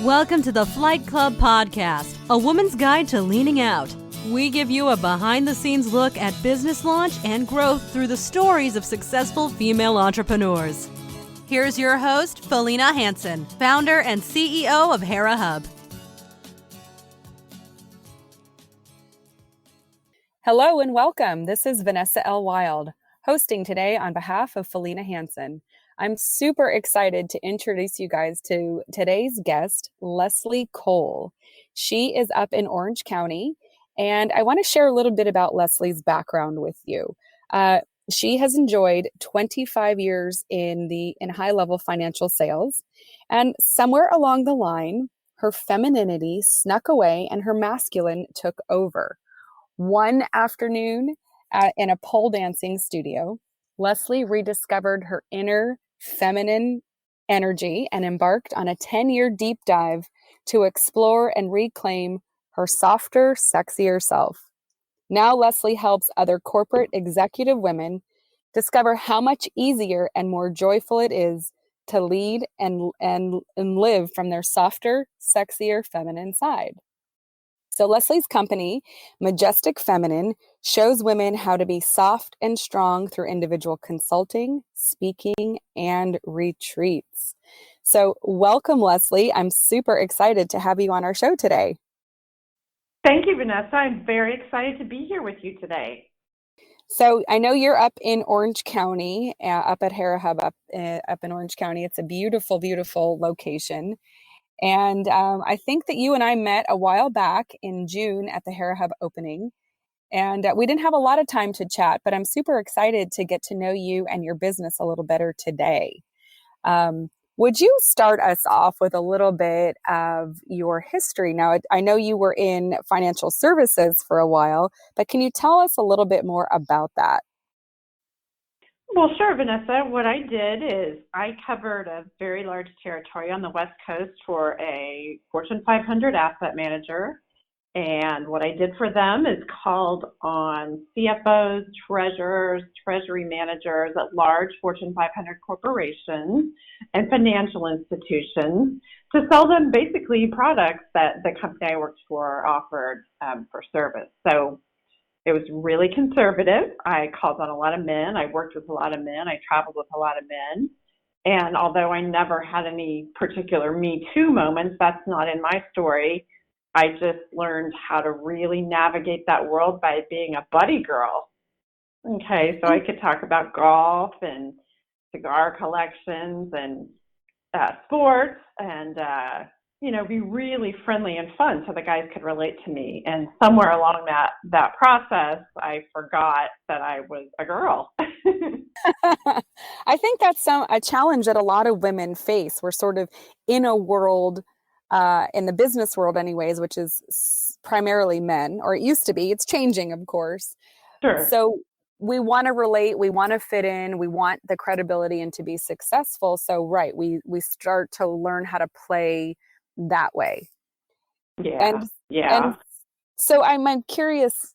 Welcome to the Flight Club Podcast, a woman's guide to leaning out. We give you a behind-the-scenes look at business launch and growth through the stories of successful female entrepreneurs. Here's your host, Felina Hansen, founder and CEO of Hera Hub. Hello and welcome. This is Vanessa L. Wild, hosting today on behalf of Felina Hansen. I'm super excited to introduce you guys to today's guest, Leslie Cole. She is up in Orange County, and I want to share a little bit about Leslie's background with you. She has enjoyed 25 years in high-level financial sales, and somewhere along the line, her femininity snuck away and her masculine took over. One afternoon in a pole dancing studio, Leslie rediscovered her inner feminine energy and embarked on a 10-year deep dive to explore and reclaim her softer, sexier self. Now Leslie helps other corporate executive women discover how much easier and more joyful it is to lead and live from their softer, sexier, feminine side. So Leslie's company, Majestic Feminine, shows women how to be soft and strong through individual consulting, speaking, and retreats. So welcome, Leslie. I'm super excited to have you on our show today. Thank you, Vanessa. I'm very excited to be here with you today. So I know you're up in Orange County, up at Hera Hub, up in Orange County. It's a beautiful, beautiful location. And I think that you and I met a while back in June at the Hera Hub opening. And we didn't have a lot of time to chat, but I'm super excited to get to know you and your business a little better today. Would you start us off with a little bit of your history? Now, I know you were in financial services for a while, but can you tell us a little bit more about that? Well, sure, Vanessa. What I did is I covered a very large territory on the West Coast for a Fortune 500 asset manager. And what I did for them is called on CFOs, treasurers, treasury managers at large Fortune 500 corporations and financial institutions to sell them basically products that the company I worked for offered for service. So it was really conservative. I called on a lot of men. I worked with a lot of men. I traveled with a lot of men. And although I never had any particular Me Too moments, that's not in my story. I just learned how to really navigate that world by being a buddy girl. Okay, so I could talk about golf and cigar collections and sports and be really friendly and fun so the guys could relate to me. And somewhere along that process, I forgot that I was a girl. I think that's a challenge that a lot of women face. We're sort of in a world, in the business world anyways, which is primarily men, or it used to be. It's changing, of course. Sure. So we want to relate, we want to fit in, we want the credibility and to be successful. So, right, we start to learn how to play that way. Yeah. And so I'm curious,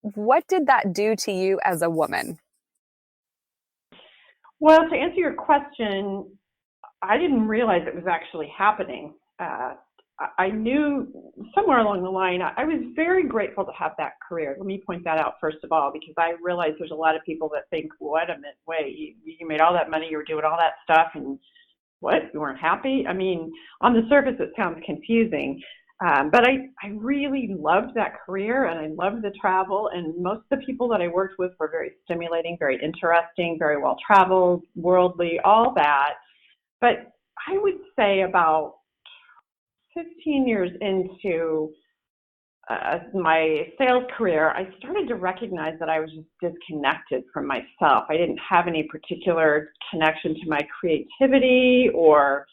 what did that do to you as a woman? Well, to answer your question, I didn't realize it was actually happening. I knew somewhere along the line, I was very grateful to have that career. Let me point that out first of all, because I realize there's a lot of people that think, wait a minute, wait, you made all that money, you were doing all that stuff, and what, you weren't happy? I mean, on the surface, it sounds confusing, but I really loved that career, and I loved the travel, and most of the people that I worked with were very stimulating, very interesting, very well-traveled, worldly, all that. But I would say about 15 years into my sales career, I started to recognize that I was just disconnected from myself. I didn't have any particular connection to my creativity or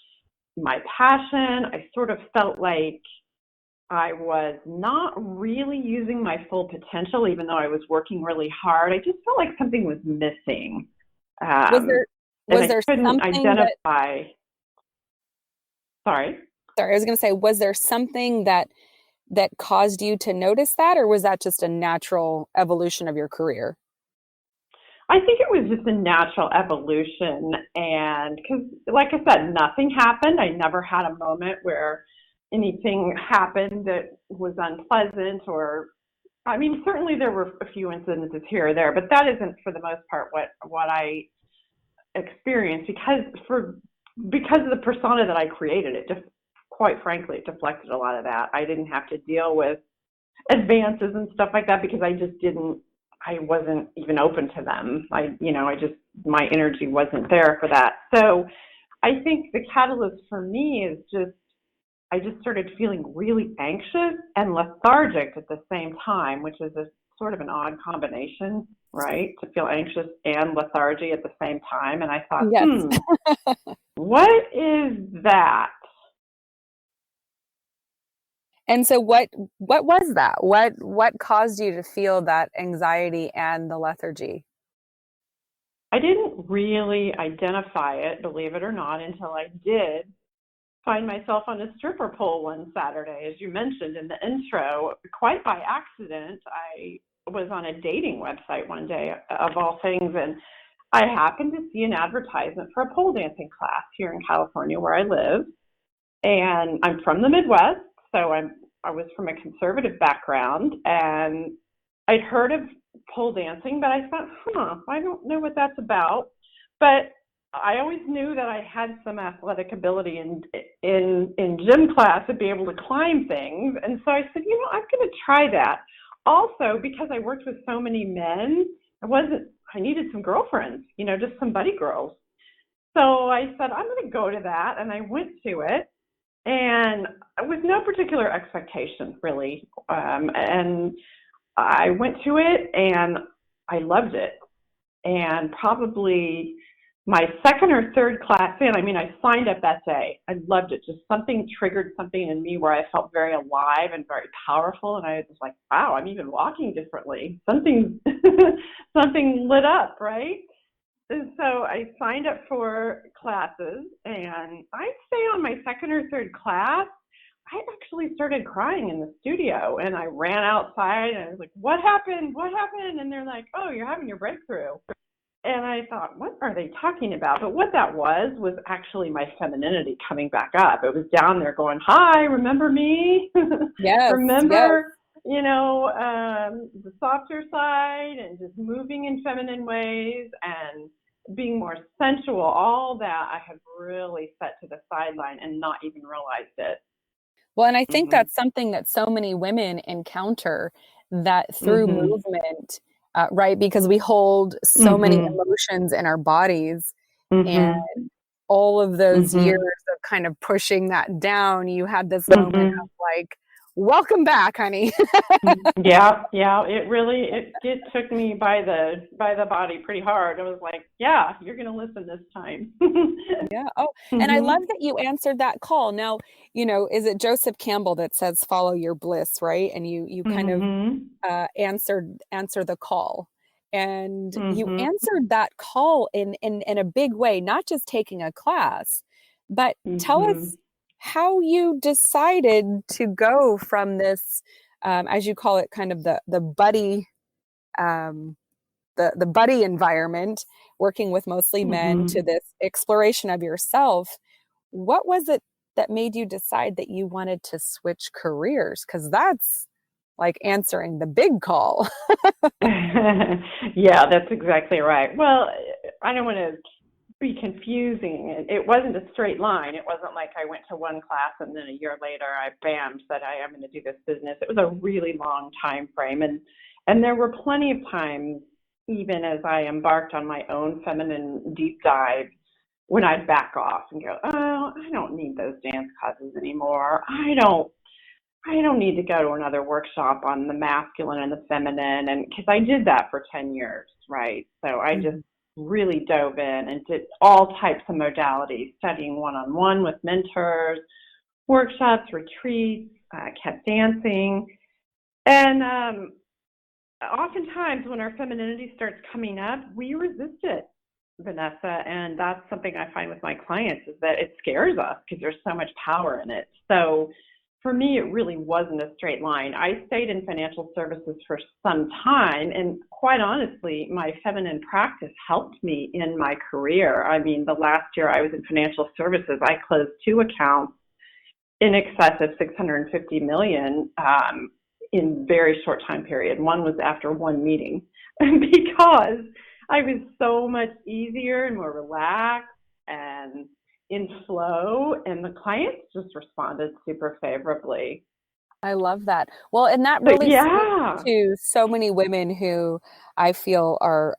my passion. I sort of felt like I was not really using my full potential, even though I was working really hard. I just felt like something was missing. Was there couldn't something identify? Sorry, I was going to say, was there something that caused you to notice that, or was that just a natural evolution of your career? I think it was just a natural evolution. And because, like I said, nothing happened. I never had a moment where anything happened that was unpleasant or, I mean, certainly there were a few incidences here or there, but that isn't for the most part what I experienced because of the persona that I created. It just, quite frankly, it deflected a lot of that. I didn't have to deal with advances and stuff like that because I wasn't even open to them. My energy wasn't there for that. So I think the catalyst for me is I just started feeling really anxious and lethargic at the same time, which is a sort of an odd combination, right? To feel anxious and lethargy at the same time. And I thought, Yes. what is that? And so what was that? What caused you to feel that anxiety and the lethargy? I didn't really identify it, believe it or not, until I did find myself on a stripper pole one Saturday, as you mentioned in the intro. Quite by accident, I was on a dating website one day, of all things, and I happened to see an advertisement for a pole dancing class here in California where I live. And I'm from the Midwest, so I was from a conservative background, and I'd heard of pole dancing, but I thought, I don't know what that's about. But I always knew that I had some athletic ability in gym class to be able to climb things, and so I said, I'm going to try that. Also, because I worked with so many men, I needed some girlfriends, just some buddy girls. So I said, I'm going to go to that, and I went to it. And with no particular expectations, really. And I went to it, and I loved it. And probably my second or third class in, I signed up that day. I loved it. Just something triggered something in me where I felt very alive and very powerful. And I was like, wow, I'm even walking differently. Something lit up, right? And so I signed up for classes, and I'd say on my second or third class, I actually started crying in the studio, and I ran outside, and I was like, what happened? What happened? And they're like, oh, you're having your breakthrough. And I thought, what are they talking about? But what that was actually my femininity coming back up. It was down there going, hi, remember me? Yes. Remember, the softer side and just moving in feminine ways and being more sensual, all that I have really set to the sideline and not even realized it. Well, and I think that's something that so many women encounter, that through movement, right? Because we hold so many emotions in our bodies, and all of those years of kind of pushing that down, you had this moment of like, welcome back, honey. Yeah. It took me by the body pretty hard. I was like, yeah, you're going to listen this time. Yeah. Oh, and I love that you answered that call. Now, is it Joseph Campbell that says follow your bliss, right? And you kind of answer the call. And you answered that call in a big way, not just taking a class, but tell us how you decided to go from this, as you call it, kind of the buddy, the buddy environment, working with mostly men, to this exploration of yourself. What was it that made you decide that you wanted to switch careers? Because that's like answering the big call. Yeah, that's exactly right. Well, I don't want to be confusing. It wasn't a straight line. It wasn't like I went to one class and then a year later I said I am going to do this business. It was a really long time frame, and there were plenty of times, even as I embarked on my own feminine deep dive, when I'd back off and go, oh, I don't need those dance classes anymore. I don't need to go to another workshop on the masculine and the feminine, and because I did that for 10 years, right? So I just really dove in and did all types of modalities, studying one-on-one with mentors, workshops, retreats, kept dancing. And oftentimes when our femininity starts coming up, we resist it, Vanessa, and that's something I find with my clients, is that it scares us because there's so much power in it. So for me, it really wasn't a straight line. I stayed in financial services for some time, and quite honestly, my feminine practice helped me in my career. I mean, the last year I was in financial services, I closed 2 accounts in excess of 650 million in very short time period. One was after one meeting because I was so much easier and more relaxed and in flow, and the clients just responded super favorably. I love that. Well, and that But really yeah. speaks to so many women who I feel are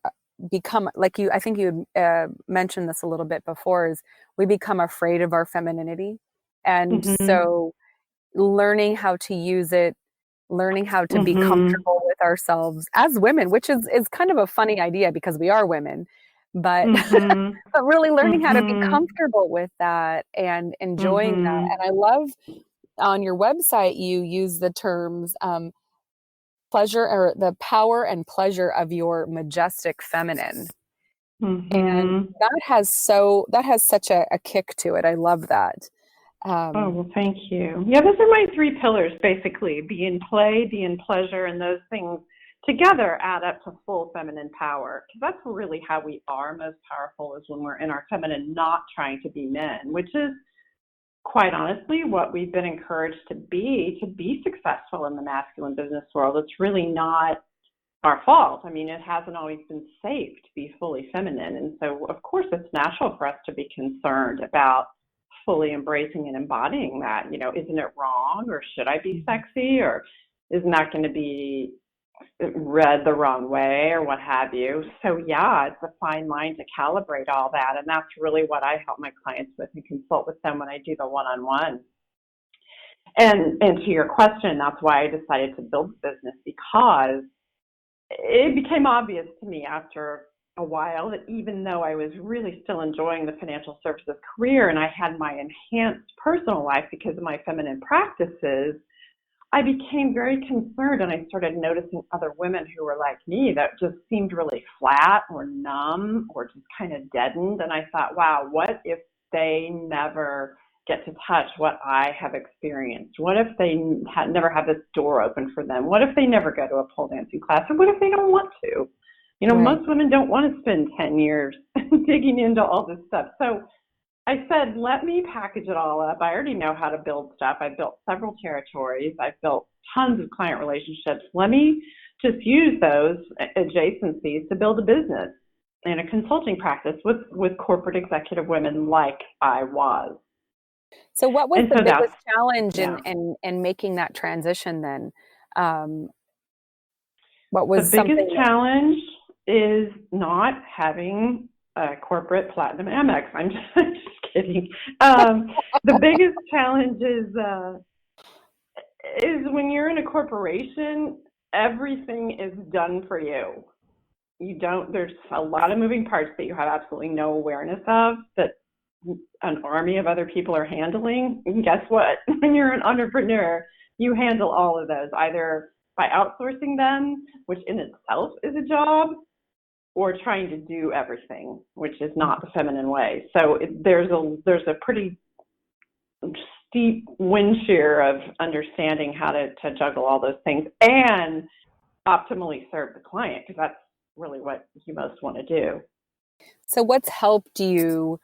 become like you. I think you mentioned this a little bit before. Is we become afraid of our femininity, and Mhm. so learning how to use it, learning how to be Mhm. comfortable with ourselves as women, which is kind of a funny idea because we are women, but Mhm. but really learning how to be Mhm. comfortable with that and enjoying that. Mhm. And I love on your website you use the terms pleasure or the power and pleasure of your majestic feminine. And Mhm. that has such a kick to it. I love that. Oh, Um, well, thank you. Yeah, those are my 3 pillars, basically. Be in play, be in pleasure, and those things together add up to full feminine power. Because that's really how we are most powerful, is when we're in our feminine, not trying to be men, which is quite honestly what we've been encouraged to be successful in the masculine business world. It's really not our fault. I mean, it hasn't always been safe to be fully feminine. And so, of course, it's natural for us to be concerned about fully embracing and embodying that. You know, isn't it wrong? Or should I be sexy? Or isn't that going to be read the wrong way or what have you? So, yeah, it's a fine line to calibrate all that. And that's really what I help my clients with and consult with them when I do the one-on-one. And to your question, that's why I decided to build the business, because it became obvious to me after a while that even though I was really still enjoying the financial services career and I had my enhanced personal life because of my feminine practices, I became very concerned, and I started noticing other women who were like me that just seemed really flat or numb or just kind of deadened. And I thought, wow, what if they never get to touch what I have experienced? What if they never have this door open for them? What if they never go to a pole dancing class? Or what if they don't want to? You know, right. most women don't want to spend 10 years digging into all this stuff. So I said, let me package it all up. I already know how to build stuff. I've built several territories. I've built tons of client relationships. Let me just use those adjacencies to build a business and a consulting practice with corporate executive women like I was. So what was And the so that's, biggest challenge yeah. in making that transition then? Um, what The was biggest something that challenge is not having a corporate platinum Amex. I'm just kidding. The biggest challenge is when you're in a corporation, everything is done for you. You don't, there's a lot of moving parts that you have absolutely no awareness of that an army of other people are handling. And guess what? When you're an entrepreneur, you handle all of those either by outsourcing them, which in itself is a job, or trying to do everything, which is not the feminine way. So there's a pretty steep wind shear of understanding how to juggle all those things and optimally serve the client, because that's really what you most want to do. so what's helped you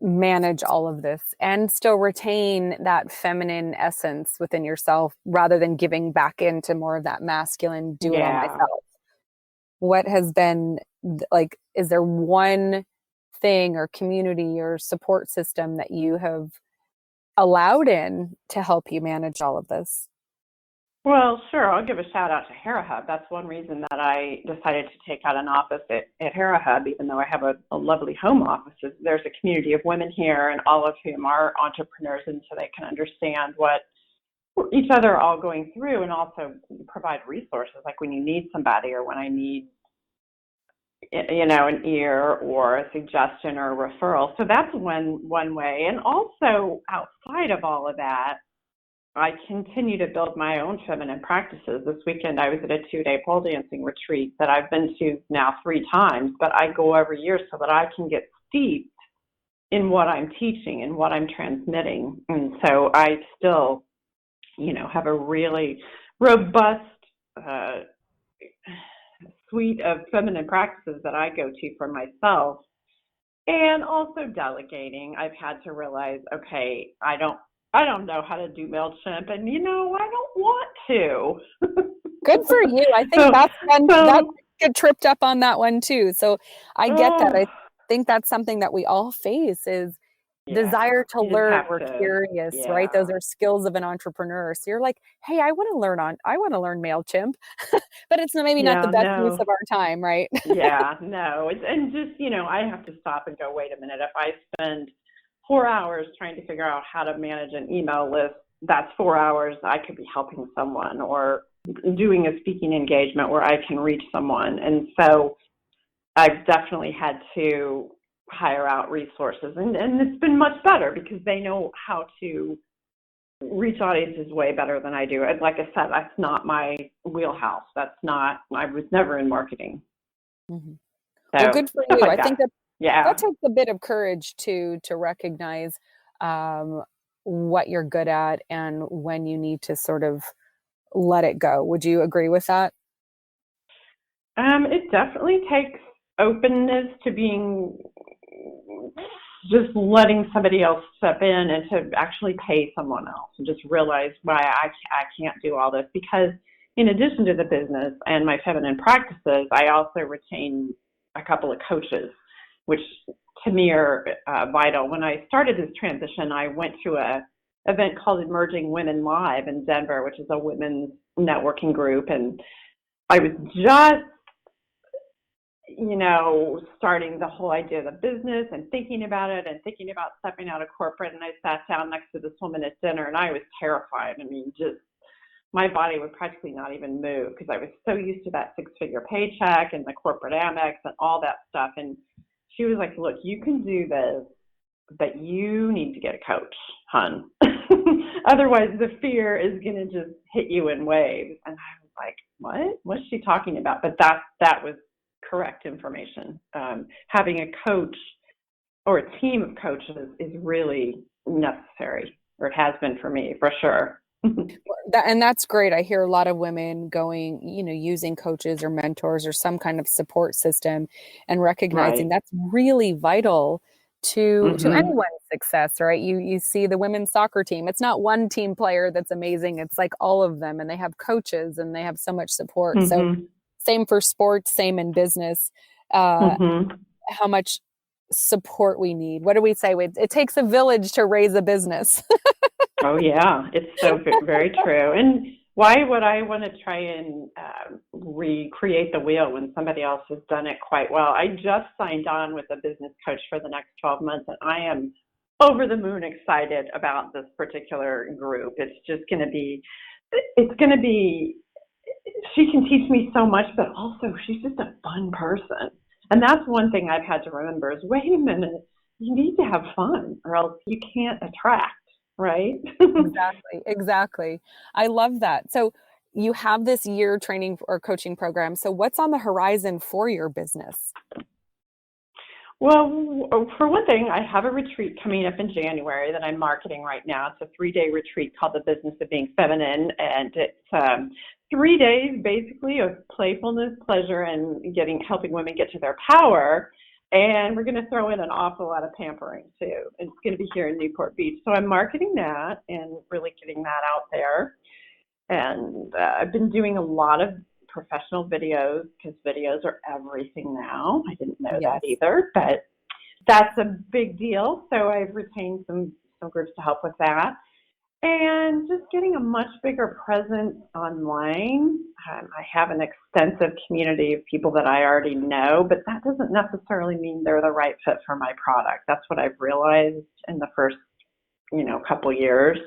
manage all of this and still retain that feminine essence within yourself rather than giving back into more of that masculine do it all Yeah. myself? What has been like, is there one thing or community or support system that you have allowed in to help you manage all of this? Well, sure. I'll give a shout out to Hera Hub. That's one reason that I decided to take out an office at Hera Hub, even though I have a lovely home office. There's a community of women here, and all of whom are entrepreneurs, and so they can understand what each other are all going through, and also provide resources like when you need somebody or when I need, you know, an ear or a suggestion or a referral. So that's one way. And also outside of all of that, I continue to build my own feminine practices. This weekend, I was at a 2-day pole dancing retreat that I've been to now 3 times, but I go every year so that I can get steeped in what I'm teaching and what I'm transmitting. And so I still have a really robust suite of feminine practices that I go to for myself. And also delegating. I've had to realize, okay, I don't know how to do MailChimp, and I don't want to. Good for you. I think So, that's one that so get tripped up on that one too. So I get that. oh, I think that's something that we all face is yeah, desire to you just learn. have We're to, curious, right? Those yeah, are skills of an entrepreneur. So you're like, hey, I want to learn MailChimp, but it's maybe not the yeah, best use no, of our time, right? yeah, no. And just, I have to stop and go, wait a minute. If I spend 4 hours trying to figure out how to manage an email list, that's 4 hours I could be helping someone or doing a speaking engagement where I can reach someone. And so I've definitely had to hire out resources, and it's been much better because they know how to reach audiences way better than I do. And like I said, that's not my wheelhouse. I was never in marketing. Mhm. Well, So good for stuff you. like I think that. that Yeah. that takes a bit of courage to recognize um, what you're good at and when you need to sort of let it go. Would you agree with that? It definitely takes openness to being just letting somebody else step in and to actually pay someone else and just realize why I can't do all this, because in addition to the business and my feminine practices, I also retain a couple of coaches, which to me are vital. When I started this transition, I went to a event called Emerging Women Live in Denver, which is a women's networking group, and I was just starting the whole idea of the business and thinking about it and thinking about stepping out of corporate. And I sat down next to this woman at dinner and I was terrified. I mean, just my body would practically not even move because I was so used to that 6-figure paycheck and the corporate Amex and all that stuff. And she was like, look, you can do this, but you need to get a coach, hun. Otherwise, the fear is going to just hit you in waves. And I was like, what? What's she talking about? But that was correct information. Having a coach or a team of coaches is really necessary, or it has been for me, for sure. And that's great. I hear a lot of women going, using coaches or mentors or some kind of support system and recognizing Right. that's really vital to Mm-hmm. anyone's success, right? You see the women's soccer team. It's not one team player that's amazing. It's like all of them, and they have coaches and they have so much support. So Mm-hmm. same for sports, same in business. Uh, Mm-hmm. how much support we need. What do we say? It takes a village to raise a business. Oh, yeah, it's so very true. And why would I want to try and recreate the wheel when somebody else has done it quite well? I just signed on with a business coach for the next 12 months, and I am over the moon excited about this particular group. It's going to be, she can teach me so much, but also she's just a fun person. And that's one thing I've had to remember is, wait a minute, you need to have fun or else you can't attract, right? Exactly, exactly. I love that. So you have this year training or coaching program. So what's on the horizon for your business? Well, for one thing, I have a retreat coming up in January that I'm marketing right now. It's a 3-day retreat called The Business of Being Feminine, and it's 3 days basically of playfulness, pleasure, and helping women get to their power. And we're going to throw in an awful lot of pampering too. It's going to be here in Newport Beach, so I'm marketing that and really getting that out there. And I've been doing a lot of professional videos because videos are everything now. I didn't know that Yes. either, but that's a big deal. So I've retained some groups to help with that. And just getting a much bigger presence online. I have an extensive community of people that I already know, but that doesn't necessarily mean they're the right fit for my product. That's what I've realized in the first, couple years.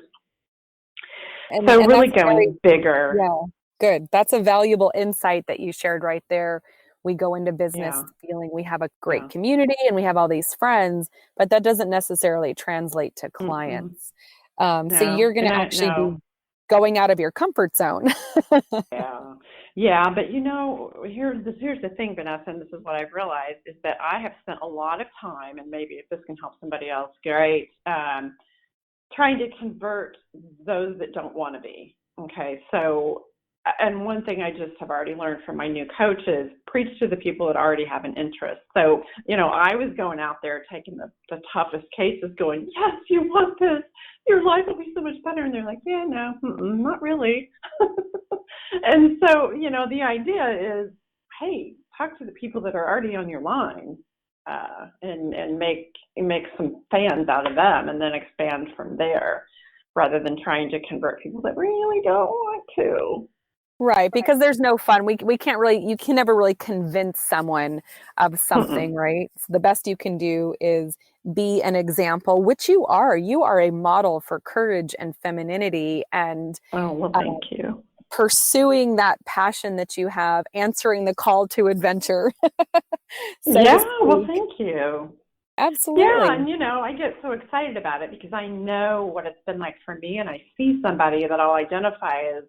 So And really that's very, going bigger. yeah, good. That's a valuable insight that you shared right there. We go into business Yeah, feeling we have a great yeah. community and we have all these friends, but that doesn't necessarily translate to Mm-mm. clients. So No, you're going and to actually be no. going out of your comfort zone. Yeah, yeah, but here's the thing, Vanessa, and this is what I've realized is that I have spent a lot of time, and maybe if this can help somebody else, great, trying to convert those that don't want to be. Okay, so, and one thing I just have already learned from my new coach is preach to the people that already have an interest. So, I was going out there taking the toughest cases going, yes, you want this, your life will be so much better. And they're like, yeah, no, not really. And so, the idea is, hey, talk to the people that are already on your line, and make some fans out of them, and then expand from there, rather than trying to convert people that really don't want to. Right, because there's no fun. We can't really, you can never really convince someone of something, right? So the best you can do is be an example, which you are. You are a model for courage and femininity, and Oh, well, thank you. pursuing that passion that you have, answering the call to adventure. Yeah, well, thank you. Absolutely. Yeah, and I get so excited about it because I know what it's been like for me, and I see somebody that I'll identify as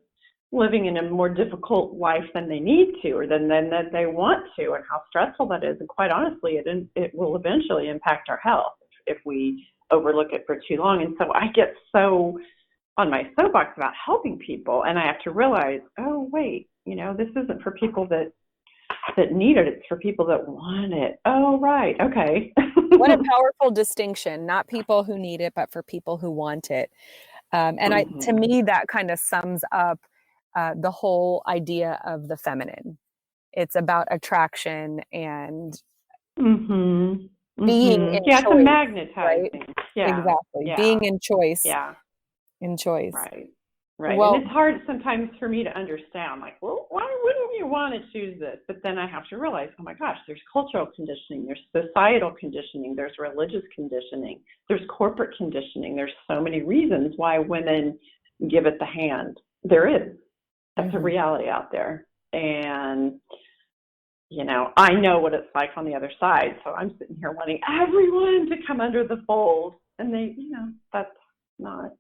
living in a more difficult life than they need to, or than that they want to, and how stressful that is. And quite honestly, it will eventually impact our health if we overlook it for too long. And so I get so on my soapbox about helping people, and I have to realize, oh wait, this isn't for people that need it. It's for people that want it. Oh, right. Okay. What a powerful distinction. Not people who need it, but for people who want it. And to me, that kind of sums up the whole idea of the feminine. It's about attraction and being in Yeah, choice, it's a magnetizing. right? Yeah. Exactly. Yeah. Being in choice. Yeah. In choice. Right. Right. Well, and it's hard sometimes for me to understand, like, well, why wouldn't you want to choose this? But then I have to realize, oh my gosh, there's cultural conditioning, there's societal conditioning, there's religious conditioning, there's corporate conditioning. There's so many reasons why women give it the hand. There is. That's a reality out there. And, I know what it's like on the other side. So I'm sitting here wanting everyone to come under the fold. And they, that's not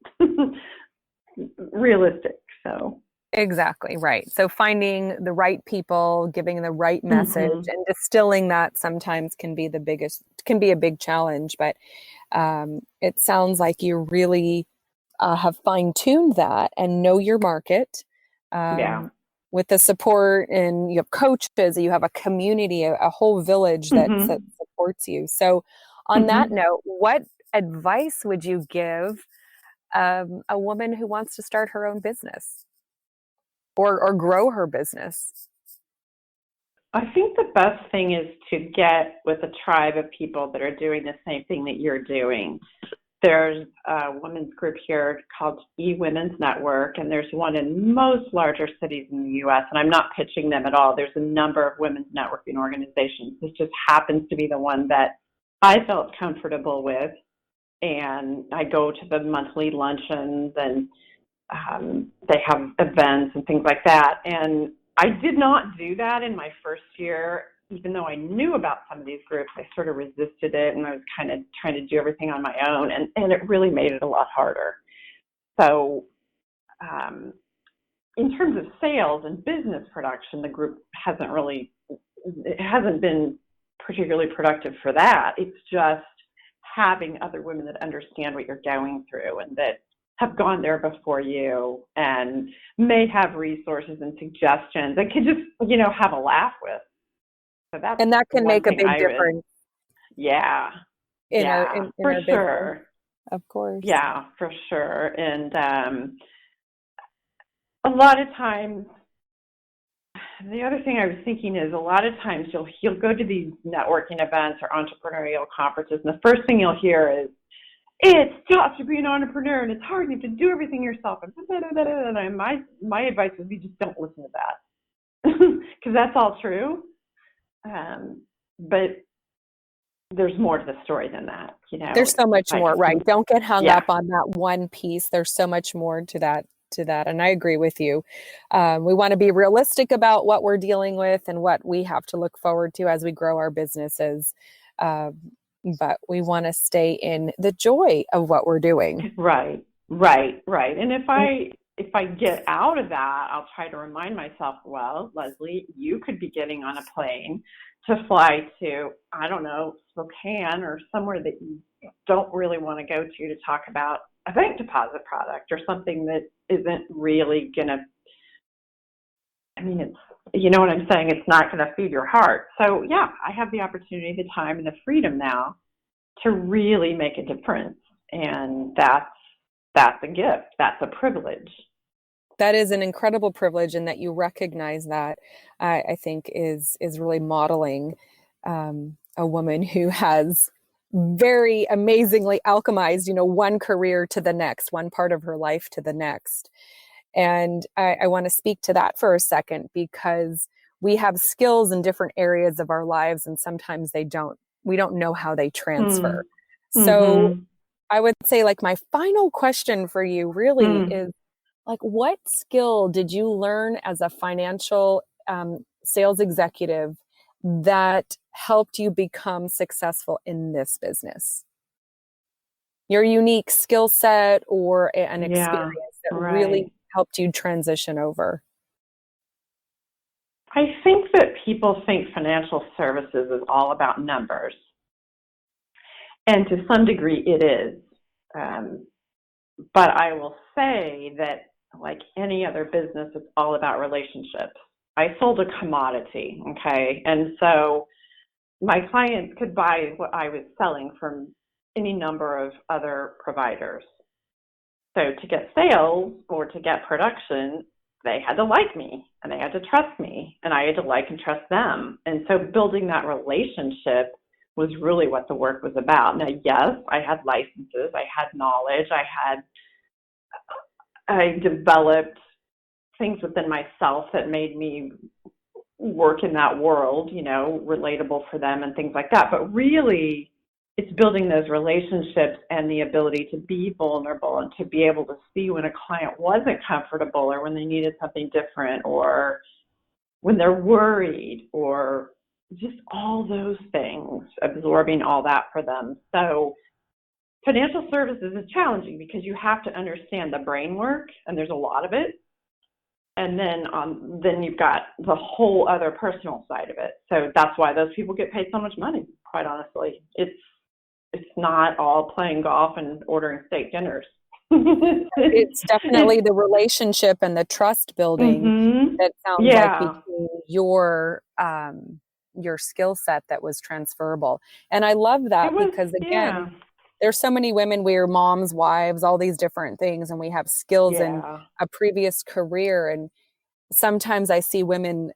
realistic. So exactly right. So finding the right people, giving the right message, and distilling that sometimes can be a big challenge. But it sounds like you really have fine-tuned that and know your market. With the support, and you have coaches, you have a community, a whole village that supports you. So on that note, what advice would you give a woman who wants to start her own business or grow her business? I think the best thing is to get with a tribe of people that are doing the same thing that you're doing. There's a women's group here called eWomen's Network, and there's one in most larger cities in the U.S., and I'm not pitching them at all. There's a number of women's networking organizations. This just happens to be the one that I felt comfortable with, and I go to the monthly luncheons, and they have events and things like that. And I did not do that in my first year. Even though I knew about some of these groups, I sort of resisted it, and I was kind of trying to do everything on my own, and it really made it a lot harder. So in terms of sales and business production, the group hasn't been particularly productive for that. It's just having other women that understand what you're going through and that have gone there before you and may have resources and suggestions and can just, have a laugh with. So and that can make a big difference. Yeah. In our for sure. business. Of course. Yeah, for sure. And a lot of times, the other thing I was thinking is a lot of times you'll go to these networking events or entrepreneurial conferences, and the first thing you'll hear is, it's tough to be an entrepreneur and it's hard, you have to do everything yourself. And my advice would be just don't listen to that, because that's all true. But there's more to the story than that, There's so much more, right? Don't get hung up on that one piece. There's so much more to that. And I agree with you. We want to be realistic about what we're dealing with and what we have to look forward to as we grow our businesses. But we want to stay in the joy of what we're doing. Right. And if I get out of that, I'll try to remind myself, well, Leslie, you could be getting on a plane to fly to, I don't know, Spokane or somewhere that you don't really want to go to talk about a bank deposit product or something that isn't really going to, it's, you know what I'm saying? It's not going to feed your heart. So yeah, I have the opportunity, the time, and the freedom now to really make a difference. And that's a gift. That's a privilege. That is an incredible privilege, and that you recognize that, I think is really modeling a woman who has very amazingly alchemized, one career to the next, one part of her life to the next. And I want to speak to that for a second, because we have skills in different areas of our lives, and sometimes we don't know how they transfer. So I would say, like, my final question for you really is, like, what skill did you learn as a financial sales executive that helped you become successful in this business? Your unique skill set or an experience that really helped you transition over? I think that people think financial services is all about numbers. And to some degree it is. But I will say that, like any other business, it's all about relationships. I sold a commodity, okay? And so my clients could buy what I was selling from any number of other providers. So to get sales or to get production, they had to like me and they had to trust me, and I had to like and trust them. And so building that relationship was really what the work was about. Now, yes, I had licenses, I had knowledge, I developed things within myself that made me work in that world, relatable for them and things like that. But really, it's building those relationships and the ability to be vulnerable and to be able to see when a client wasn't comfortable or when they needed something different or when they're worried or just all those things, absorbing all that for them. So financial services is challenging because you have to understand the brain work, and there's a lot of it. And then you've got the whole other personal side of it. So that's why those people get paid so much money, quite honestly. It's not all playing golf and ordering steak dinners. It's definitely the relationship and the trust building that sounds like became your skill set that was transferable. And I love that because, again, there's so many women, we're moms, wives, all these different things, and we have skills in a previous career. And sometimes I see women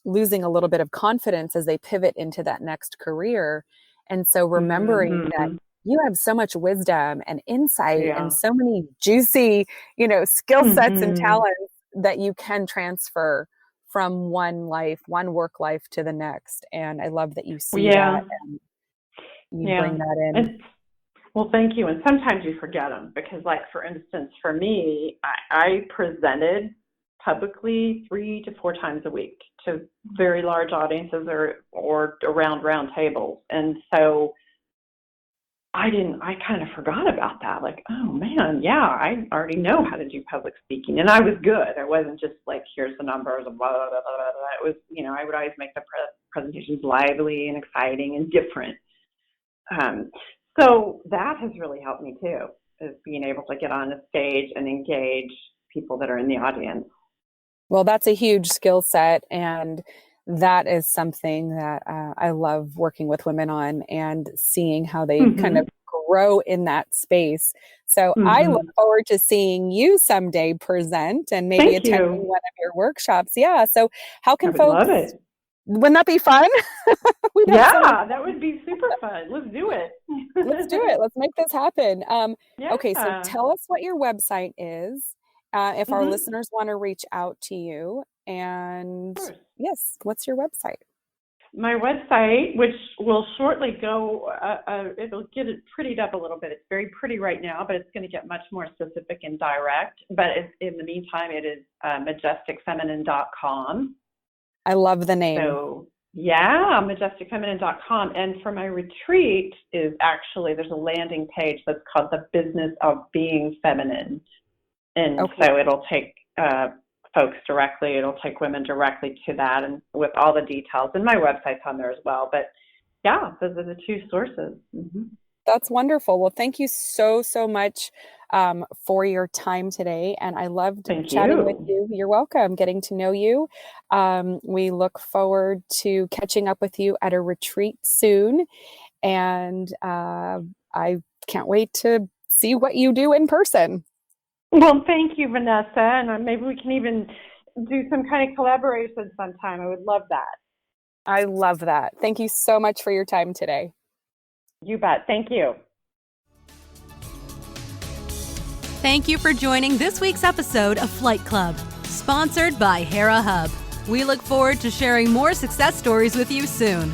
losing a little bit of confidence as they pivot into that next career. And so remembering that you have so much wisdom and insight and so many juicy, skill sets and talents that you can transfer from one work life to the next. And I love that you see that and you bring that in. Well, thank you. And sometimes you forget them because, like, for instance, for me, I presented publicly 3 to 4 times a week to very large audiences or around round tables. And so I kind of forgot about that. Like, oh man, I already know how to do public speaking. And I was good. I wasn't just like, here's the numbers and blah, blah, blah, blah, blah. It was, I would always make the presentations lively and exciting and different. So that has really helped me too, is being able to get on a stage and engage people that are in the audience. Well, that's a huge skill set, and that is something that I love working with women on and seeing how they kind of grow in that space. So I look forward to seeing you someday present and maybe attending one of your workshops. Yeah. So how can folks? Love it. Wouldn't that be fun? That would be super fun. Let's do it. Let's do it. Let's make this happen. Okay, so tell us what your website is. If our listeners want to reach out to you, and yes, what's your website? My website, which will shortly go, it'll get it prettied up a little bit. It's very pretty right now, but it's going to get much more specific and direct. But in the meantime, it is majesticfeminine.com. I love the name. So majesticfeminine.com. And for my retreat is actually, there's a landing page that's called The Business of Being Feminine. And so it'll take folks directly, it'll take women directly to that, and with all the details. And my website's on there as well. But those are the 2 sources. That's wonderful. Well, thank you so much for your time today. And I loved Thank chatting you. with you. You're welcome. Getting to know you. We look forward to catching up with you at a retreat soon. And I can't wait to see what you do in person. Well, thank you, Vanessa. And maybe we can even do some kind of collaboration sometime. I would love that. I love that. Thank you so much for your time today. You bet. Thank you. Thank you for joining this week's episode of Flight Club, sponsored by Hera Hub. We look forward to sharing more success stories with you soon.